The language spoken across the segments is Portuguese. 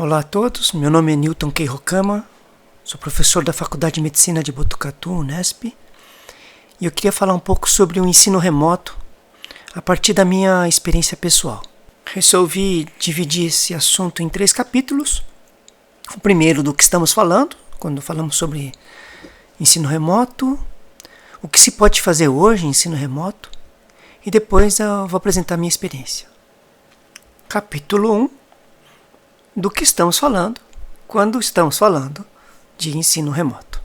Olá a todos, meu nome é Newton Keihokama, sou professor da Faculdade de Medicina de Botucatu, Unesp, e eu queria falar um pouco sobre o ensino remoto a partir da minha experiência pessoal. Resolvi dividir esse assunto em 3 capítulos. O primeiro do que estamos falando, quando falamos sobre ensino remoto, o que se pode fazer hoje em ensino remoto, e depois eu vou apresentar a minha experiência. Capítulo 1, do que estamos falando quando estamos falando de ensino remoto.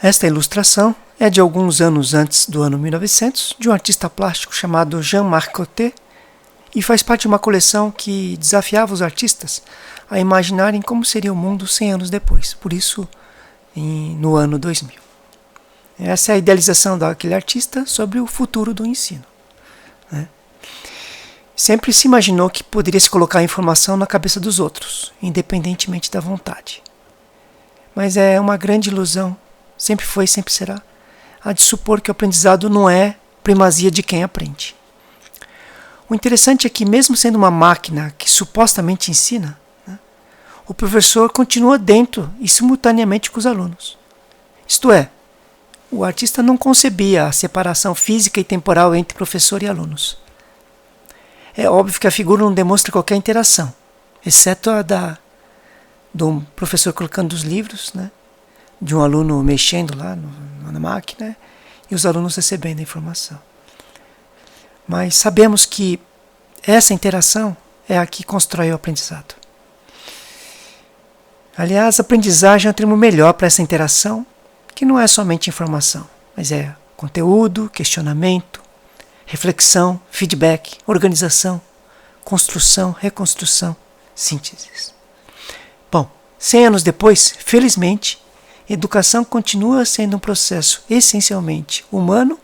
Esta ilustração é de alguns anos antes do ano 1900, de um artista plástico chamado Jean-Marc Coté, e faz parte de uma coleção que desafiava os artistas a imaginarem como seria o mundo 100 anos depois, por isso no ano 2000. Essa é a idealização daquele artista sobre o futuro do ensino, né? Sempre se imaginou que poderia se colocar a informação na cabeça dos outros, independentemente da vontade. Mas é uma grande ilusão, sempre foi e sempre será, a de supor que o aprendizado não é primazia de quem aprende. O interessante é que, mesmo sendo uma máquina que supostamente ensina, né, o professor continua dentro e simultaneamente com os alunos. Isto é, o artista não concebia a separação física e temporal entre professor e alunos. É óbvio que a figura não demonstra qualquer interação, exceto a do professor colocando os livros, né, de um aluno mexendo lá na máquina e os alunos recebendo a informação. Mas sabemos que essa interação é a que constrói o aprendizado. Aliás, aprendizagem é um termo melhor para essa interação, que não é somente informação, mas é conteúdo, questionamento, reflexão, feedback, organização, construção, reconstrução, sínteses. Bom, 100 anos depois, felizmente, educação continua sendo um processo essencialmente humano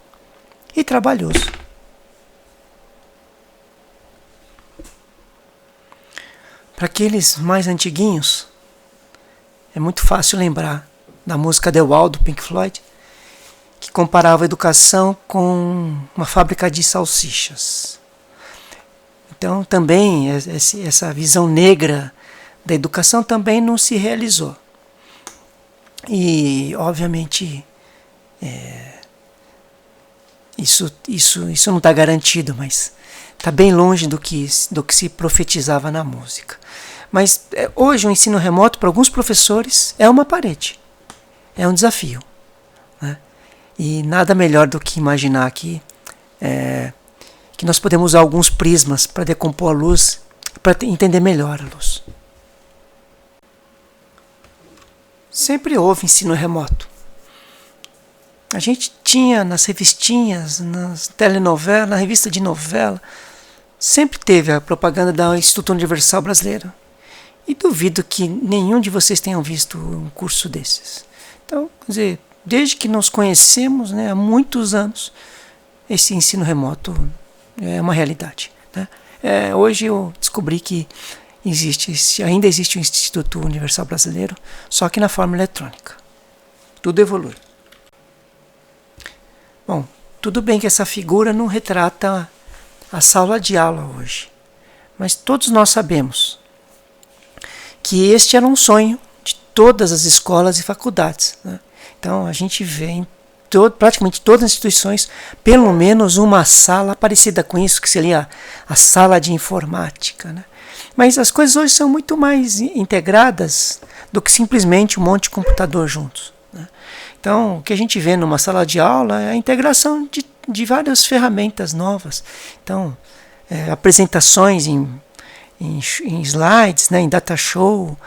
e trabalhoso. Para aqueles mais antiguinhos, é muito fácil lembrar da música The Wall, do Pink Floyd, que comparava a educação com uma fábrica de salsichas. Então, também, essa visão negra da educação também não se realizou. E, obviamente, isso não está garantido, mas está bem longe do que se profetizava na música. Mas hoje o ensino remoto, para alguns professores, é uma parede, é um desafio, né? E nada melhor do que imaginar que nós podemos usar alguns prismas para decompor a luz, para entender melhor a luz. Sempre houve ensino remoto. A gente tinha nas revistinhas, nas telenovelas, na revista de novela, sempre teve a propaganda do Instituto Universal Brasileiro. E duvido que nenhum de vocês tenham visto um curso desses. Então, quer dizer, desde que nos conhecemos, né, há muitos anos, esse ensino remoto é uma realidade, né? Hoje eu descobri que ainda existe o Instituto Universal Brasileiro, só que na forma eletrônica. Tudo evolui. Bom, tudo bem que essa figura não retrata a sala de aula hoje, mas todos nós sabemos que este era um sonho de todas as escolas e faculdades, né? Então a gente vê em praticamente todas as instituições pelo menos uma sala parecida com isso, que seria a sala de informática, né? Mas as coisas hoje são muito mais integradas do que simplesmente um monte de computador juntos, né? Então o que a gente vê numa sala de aula é a integração de várias ferramentas novas. Então apresentações em slides, né, em data show,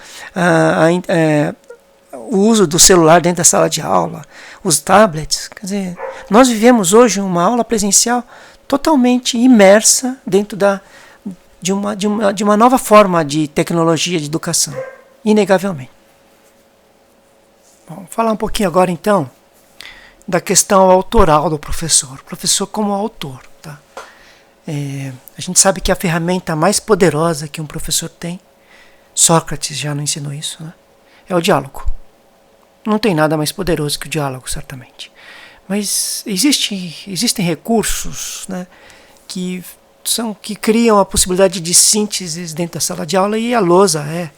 o uso do celular dentro da sala de aula, os tablets. Quer dizer, nós vivemos hoje uma aula presencial totalmente imersa dentro de uma nova forma de tecnologia de educação, inegavelmente. Vamos falar um pouquinho agora, então, da questão autoral do professor. O professor como autor. Tá? A gente sabe que a ferramenta mais poderosa que um professor tem, Sócrates já não ensinou isso, né, é o diálogo. Não tem nada mais poderoso que o diálogo, certamente. Mas existem recursos, né, que criam a possibilidade de sínteses dentro da sala de aula, e a lousa é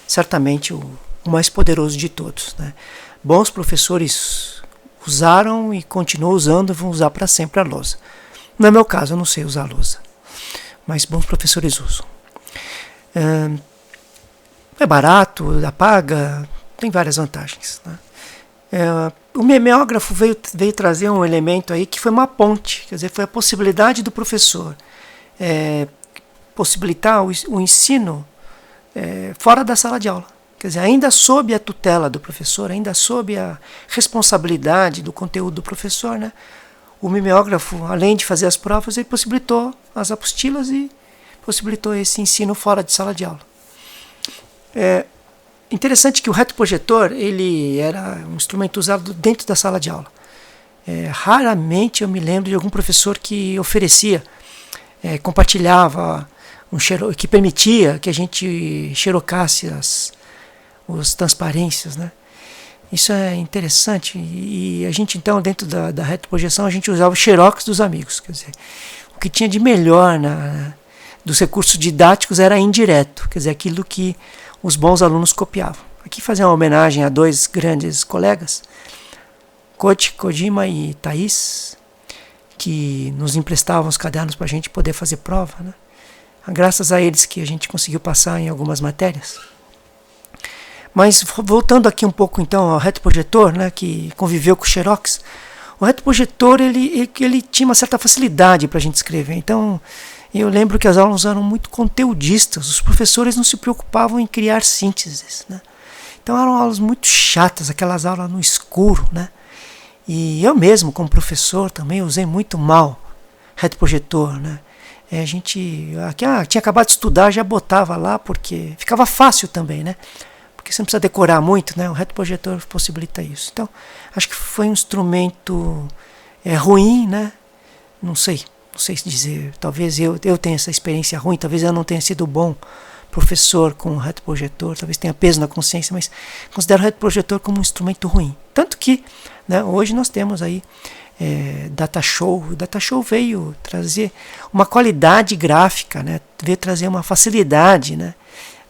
certamente o mais poderoso de todos, né? Bons professores usaram e continuam usando, vão usar para sempre a lousa. No meu caso, eu não sei usar a lousa, mas bons professores usam. É barato, dá paga, tem várias vantagens, né? O mimeógrafo veio trazer um elemento aí que foi uma ponte, quer dizer, foi a possibilidade do professor possibilitar o ensino fora da sala de aula. Quer dizer, ainda sob a tutela do professor, ainda sob a responsabilidade do conteúdo do professor, né? O mimeógrafo, além de fazer as provas, ele possibilitou as apostilas e possibilitou esse ensino fora de sala de aula. Interessante que o retroprojetor, ele era um instrumento usado dentro da sala de aula. Raramente eu me lembro de algum professor que oferecia, compartilhava que permitia que a gente xerocasse as transparências, né? Isso é interessante. E a gente, então, dentro da retroprojeção, a gente usava o xerox dos amigos. Quer dizer, o que tinha de melhor dos recursos didáticos era indireto, quer dizer, aquilo que os bons alunos copiavam. Aqui fazer uma homenagem a dois grandes colegas, Kojima e Thaís, que nos emprestavam os cadernos para a gente poder fazer prova, né? Graças a eles que a gente conseguiu passar em algumas matérias. Mas voltando aqui um pouco então ao retroprojetor, né, que conviveu com o xerox, o retroprojetor ele tinha uma certa facilidade para a gente escrever. Então eu lembro que as aulas eram muito conteudistas, os professores não se preocupavam em criar sínteses, né? Então eram aulas muito chatas, aquelas aulas no escuro, né? E eu mesmo, como professor, também usei muito mal retroprojetor, né? A gente tinha acabado de estudar, já botava lá, porque ficava fácil também, né? Porque você não precisa decorar muito, né? O retroprojetor possibilita isso. Então, acho que foi um instrumento ruim, né? Não sei dizer. Talvez eu tenha essa experiência ruim, talvez eu não tenha sido bom professor com o retroprojetor, talvez tenha peso na consciência, mas considero o retroprojetor como um instrumento ruim. Tanto que, né, hoje nós temos aí Datashow. O Datashow veio trazer uma qualidade gráfica, né? Veio trazer uma facilidade, né,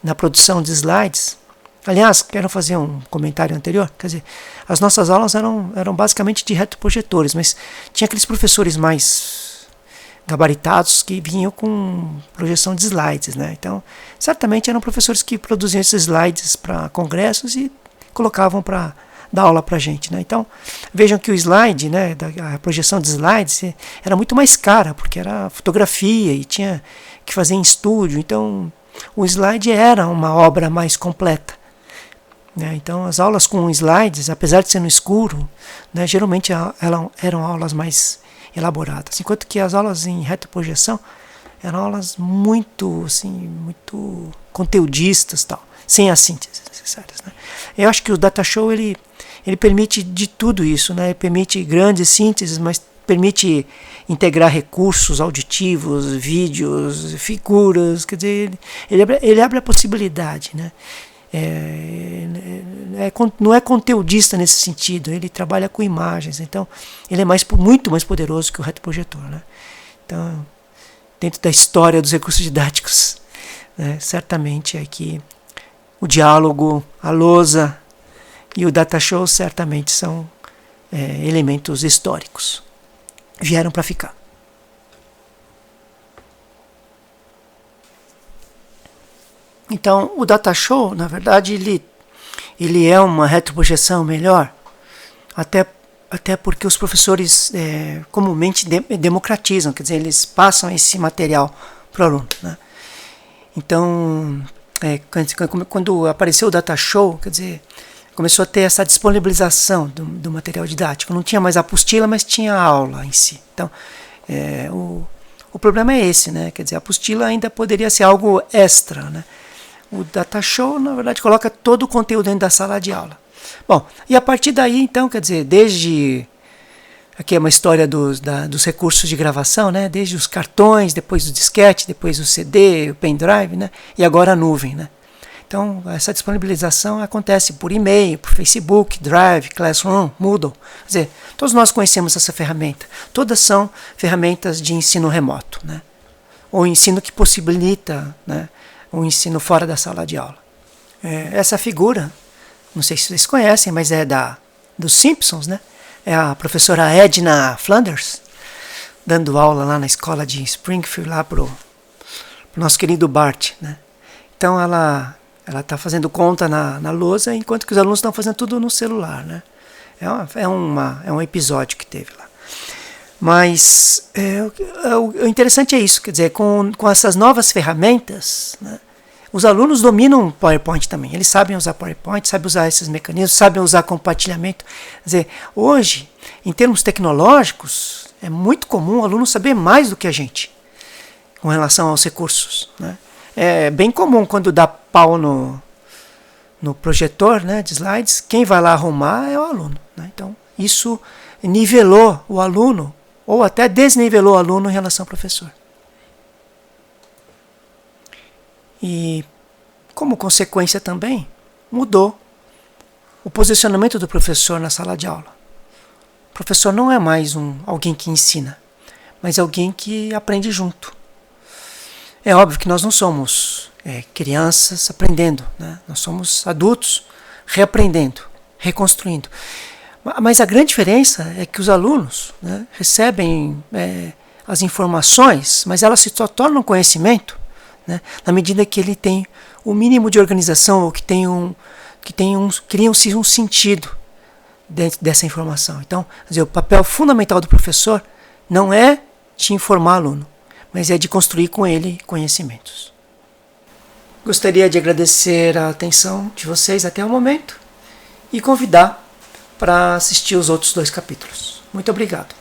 na produção de slides. Aliás, quero fazer um comentário anterior. Quer dizer, as nossas aulas eram basicamente de retroprojetores, mas tinha aqueles professores mais gabaritados que vinham com projeção de slides, né? Então, certamente eram professores que produziam esses slides para congressos e colocavam para dar aula para a gente, né? Então, vejam que o slide, né, a projeção de slides era muito mais cara, porque era fotografia e tinha que fazer em estúdio. Então, o slide era uma obra mais completa, né? Então, as aulas com slides, apesar de ser no escuro, né, geralmente eram aulas mais elaboradas, enquanto que as aulas em retroprojeção eram aulas muito conteudistas, tal, sem as sínteses necessárias, né? Eu acho que o Datashow ele permite de tudo isso, né? Ele permite grandes sínteses, mas permite integrar recursos auditivos, vídeos, figuras, quer dizer, ele abre a possibilidade, né? Não é conteudista nesse sentido, ele trabalha com imagens, então ele é muito mais poderoso que o retroprojetor, né? Então, dentro da história dos recursos didáticos, né, certamente é que o diálogo, a lousa e o Datashow certamente são elementos históricos, vieram para ficar. Então, o Datashow, na verdade, ele é uma retroprojeção melhor, até porque os professores comumente democratizam, quer dizer, eles passam esse material para o aluno, né? Então, quando apareceu o Datashow, quer dizer, começou a ter essa disponibilização do material didático. Não tinha mais a apostila, mas tinha a aula em si. Então, o problema é esse, né? Quer dizer, a apostila ainda poderia ser algo extra, né? O Datashow, na verdade, coloca todo o conteúdo dentro da sala de aula. Bom, e a partir daí, então, quer dizer, desde... Aqui é uma história dos recursos de gravação, né? Desde os cartões, depois o disquete, depois o CD, o pendrive, né? E agora a nuvem, né? Então, essa disponibilização acontece por e-mail, por Facebook, Drive, Classroom, Moodle. Quer dizer, todos nós conhecemos essa ferramenta. Todas são ferramentas de ensino remoto, né? Ou ensino que possibilita, né, o ensino fora da sala de aula. Essa figura, não sei se vocês conhecem, mas é dos Simpsons, né? É a professora Edna Flanders, dando aula lá na escola de Springfield, lá pro nosso querido Bart, né? Então ela está fazendo conta na lousa, enquanto que os alunos estão fazendo tudo no celular, né? É um episódio que teve lá. Mas o interessante é isso, quer dizer, com essas novas ferramentas, né, os alunos dominam o PowerPoint também. Eles sabem usar PowerPoint, sabem usar esses mecanismos, sabem usar compartilhamento. Quer dizer, hoje, em termos tecnológicos, é muito comum o aluno saber mais do que a gente com relação aos recursos, né? É bem comum quando dá pau no projetor, né, de slides, quem vai lá arrumar é o aluno, né? Então, isso nivelou o aluno, ou até desnivelou o aluno em relação ao professor. E, como consequência também, mudou o posicionamento do professor na sala de aula. O professor não é mais alguém que ensina, mas alguém que aprende junto. É óbvio que nós não somos crianças aprendendo, né? Nós somos adultos reaprendendo, reconstruindo. Mas a grande diferença é que os alunos, né, recebem as informações, mas elas se tornam conhecimento, né, na medida que ele tem o mínimo de organização, ou que criam-se um sentido dentro dessa informação. Então, quer dizer, o papel fundamental do professor não é de informar o aluno, mas é de construir com ele conhecimentos. Gostaria de agradecer a atenção de vocês até o momento e convidar para assistir os outros 2 capítulos. Muito obrigado.